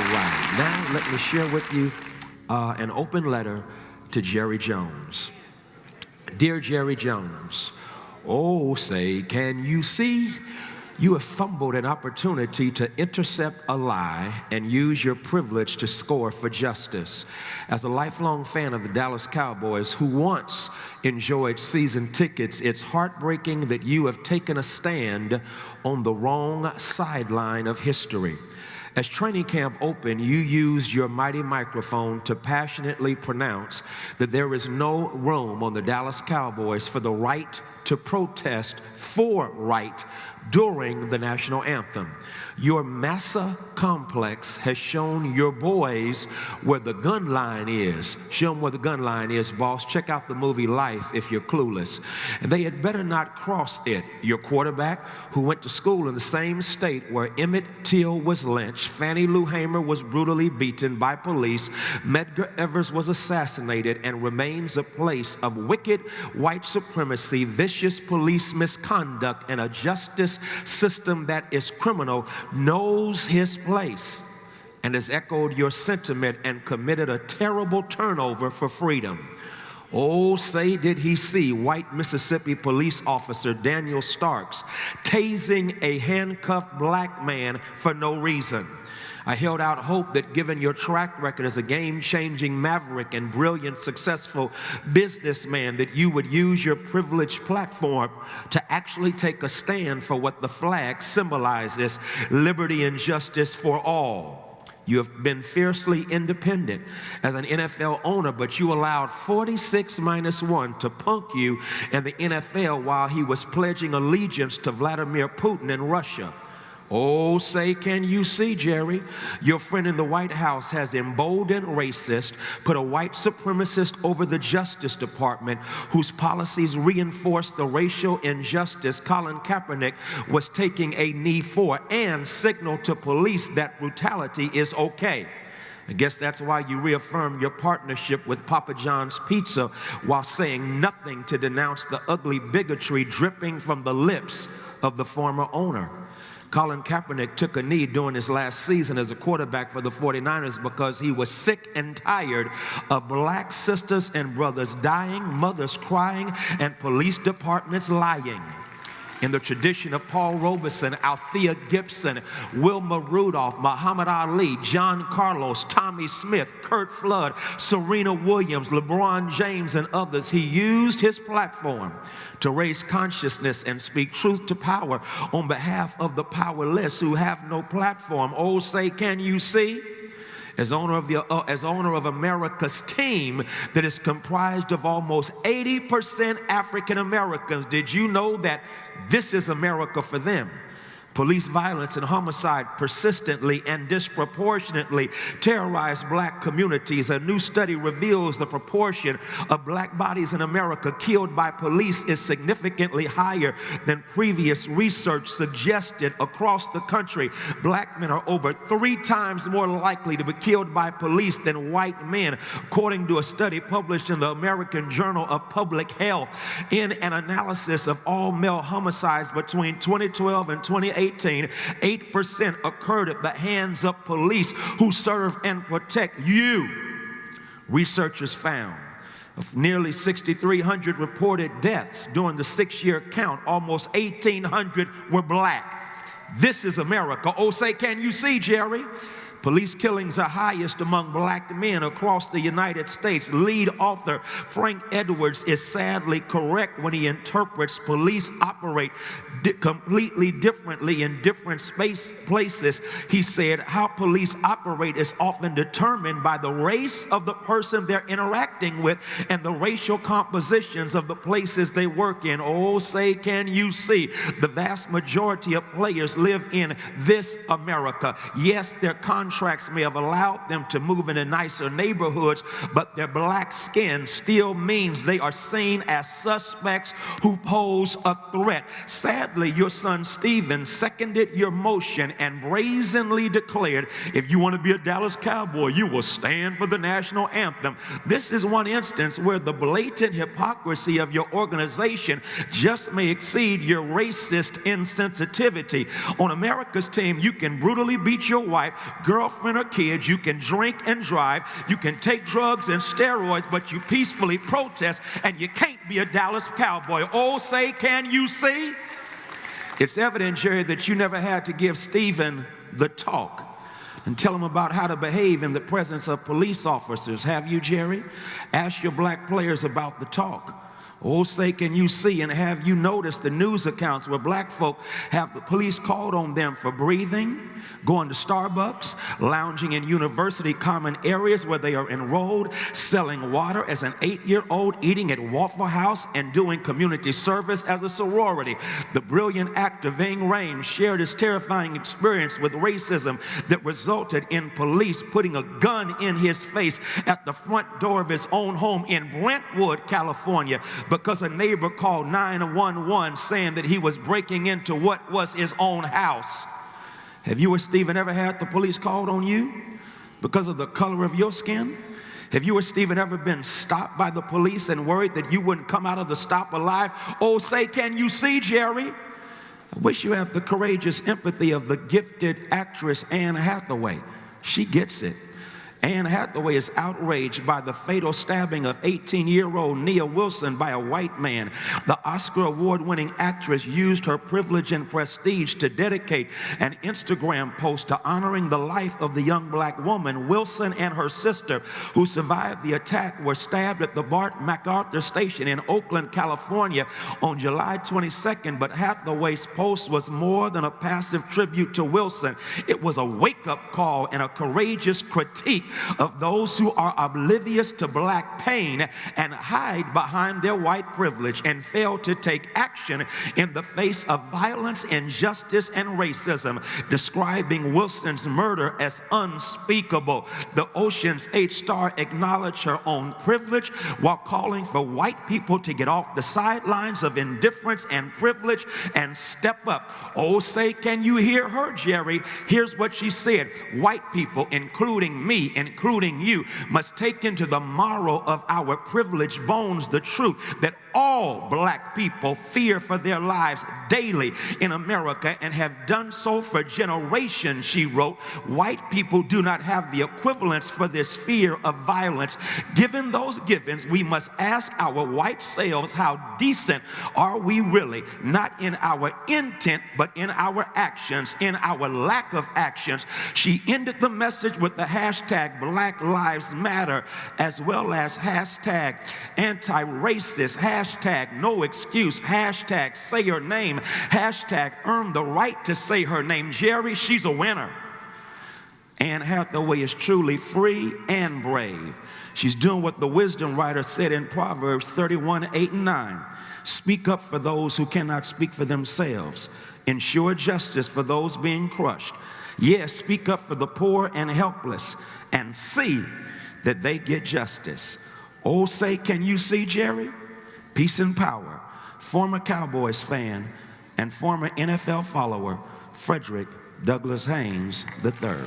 right, now let me share with you an open letter to Jerry Jones. Dear Jerry Jones, oh, say, can you see? You have fumbled an opportunity to intercept a lie and use your privilege to score for justice. As a lifelong fan of the Dallas Cowboys who once enjoyed season tickets, it's heartbreaking that you have taken a stand on the wrong sideline of history. As training camp opened, you used your mighty microphone to passionately pronounce that there is no room on the Dallas Cowboys for the right to protest for right during the national anthem. Your massa complex has shown your boys where the gun line is. Show them where the gun line is, boss. Check out the movie Life if you're clueless. And they had better not cross it. Your quarterback, who went to school in the same state where Emmett Till was lynched, Fannie Lou Hamer was brutally beaten by police, Medgar Evers was assassinated, and remains a place of wicked white supremacy, vicious police misconduct, and a justice system that is criminal, knows his place and has echoed your sentiment and committed a terrible turnover for freedom. Oh, say did he see white Mississippi police officer Daniel Starks tasing a handcuffed black man for no reason. I held out hope that given your track record as a game-changing maverick and brilliant, successful businessman, that you would use your privileged platform to actually take a stand for what the flag symbolizes: liberty and justice for all. You have been fiercely independent as an NFL owner, but you allowed 46-1 to punk you in the NFL while he was pledging allegiance to Vladimir Putin in Russia. Oh, say, can you see, Jerry? Your friend in the White House has emboldened racists, put a white supremacist over the Justice Department, whose policies reinforce the racial injustice Colin Kaepernick was taking a knee for, and signaled to police that brutality is okay. I guess that's why you reaffirmed your partnership with Papa John's Pizza while saying nothing to denounce the ugly bigotry dripping from the lips of the former owner. Colin Kaepernick took a knee during his last season as a quarterback for the 49ers because he was sick and tired of black sisters and brothers dying, mothers crying, and police departments lying. In the tradition of Paul Robeson, Althea Gibson, Wilma Rudolph, Muhammad Ali, John Carlos, Tommy Smith, Kurt Flood, Serena Williams, LeBron James, and others, he used his platform to raise consciousness and speak truth to power on behalf of the powerless who have no platform. Oh, say, can you see? As owner of America's team that is comprised of almost 80% African Americans, did you know that this is America for them? Police violence and homicide persistently and disproportionately terrorize black communities. A new study reveals the proportion of black bodies in America killed by police is significantly higher than previous research suggested. Across the country, black men are over 3 times more likely to be killed by police than white men, according to a study published in the American Journal of Public Health. In an analysis of all male homicides between 2012 and 2018, 8% occurred at the hands of police who serve and protect you. Researchers found of nearly 6,300 reported deaths during the 6-year count, almost 1,800 were black. This is America. Oh, say, can you see, Jerry? Police killings are highest among black men across the United States. Lead author Frank Edwards is sadly correct when he interprets police operate completely differently in different places. He said, how police operate is often determined by the race of the person they're interacting with and the racial compositions of the places they work in. Oh, say, can you see? The vast majority of players live in this America. Yes, their contracts may have allowed them to move into nicer neighborhoods, but their black skin still means they are seen as suspects who pose a threat. Sadly, your son Stephen seconded your motion and brazenly declared, if you want to be a Dallas Cowboy, you will stand for the national anthem. This is one instance where the blatant hypocrisy of your organization just may exceed your racist insensitivity. On America's team, you can brutally beat your wife, girl girlfriend or kids. You can drink and drive. You can take drugs and steroids, but you peacefully protest, and you can't be a Dallas Cowboy. Oh, say, can you see? It's evident, Jerry, that you never had to give Stephen the talk and tell him about how to behave in the presence of police officers. Have you, Jerry? Ask your black players about the talk. Oh, say, can you see, and have you noticed the news accounts where black folk have the police called on them for breathing, going to Starbucks, lounging in university common areas where they are enrolled, selling water as an 8-year-old, eating at Waffle House, and doing community service as a sorority. The brilliant actor Ving Rhames shared his terrifying experience with racism that resulted in police putting a gun in his face at the front door of his own home in Brentwood, California, because a neighbor called 911 saying that he was breaking into what was his own house. Have you or Stephen ever had the police called on you because of the color of your skin? Have you or Stephen ever been stopped by the police and worried that you wouldn't come out of the stop alive? Oh, say, can you see, Jerry? I wish you had the courageous empathy of the gifted actress Anne Hathaway. She gets it. Anne Hathaway is outraged by the fatal stabbing of 18-year-old Nia Wilson by a white man. The Oscar award-winning actress used her privilege and prestige to dedicate an Instagram post to honoring the life of the young black woman. Wilson and her sister, who survived the attack, were stabbed at the Bart MacArthur station in Oakland, California on July 22nd, but Hathaway's post was more than a passive tribute to Wilson. It was a wake-up call and a courageous critique of those who are oblivious to black pain and hide behind their white privilege and fail to take action in the face of violence, injustice, and racism, describing Wilson's murder as unspeakable. The Ocean's 8 star acknowledged her own privilege while calling for white people to get off the sidelines of indifference and privilege and step up. Oh, say, can you hear her, Jerry? Here's what she said. White people, including me, including you, must take into the marrow of our privileged bones the truth that all black people fear for their lives daily in America and have done so for generations, she wrote. White people do not have the equivalence for this fear of violence. Given those givens, we must ask our white selves, how decent are we really? Not in our intent, but in our actions, in our lack of actions. She ended the message with the hashtag Black Lives Matter, as well as hashtag anti-racist, hashtag no excuse, hashtag say her name, hashtag earn the right to say her name. Jerry, she's a winner. Anne Hathaway is truly free and brave. She's doing what the wisdom writer said in Proverbs 31:8-9. Speak up for those who cannot speak for themselves. Ensure justice for those being crushed. Yes, speak up for the poor and helpless and see that they get justice. Oh, say, can you see, Jerry? Peace and power. Former Cowboys fan and former NFL follower, Frederick Douglass Haynes III.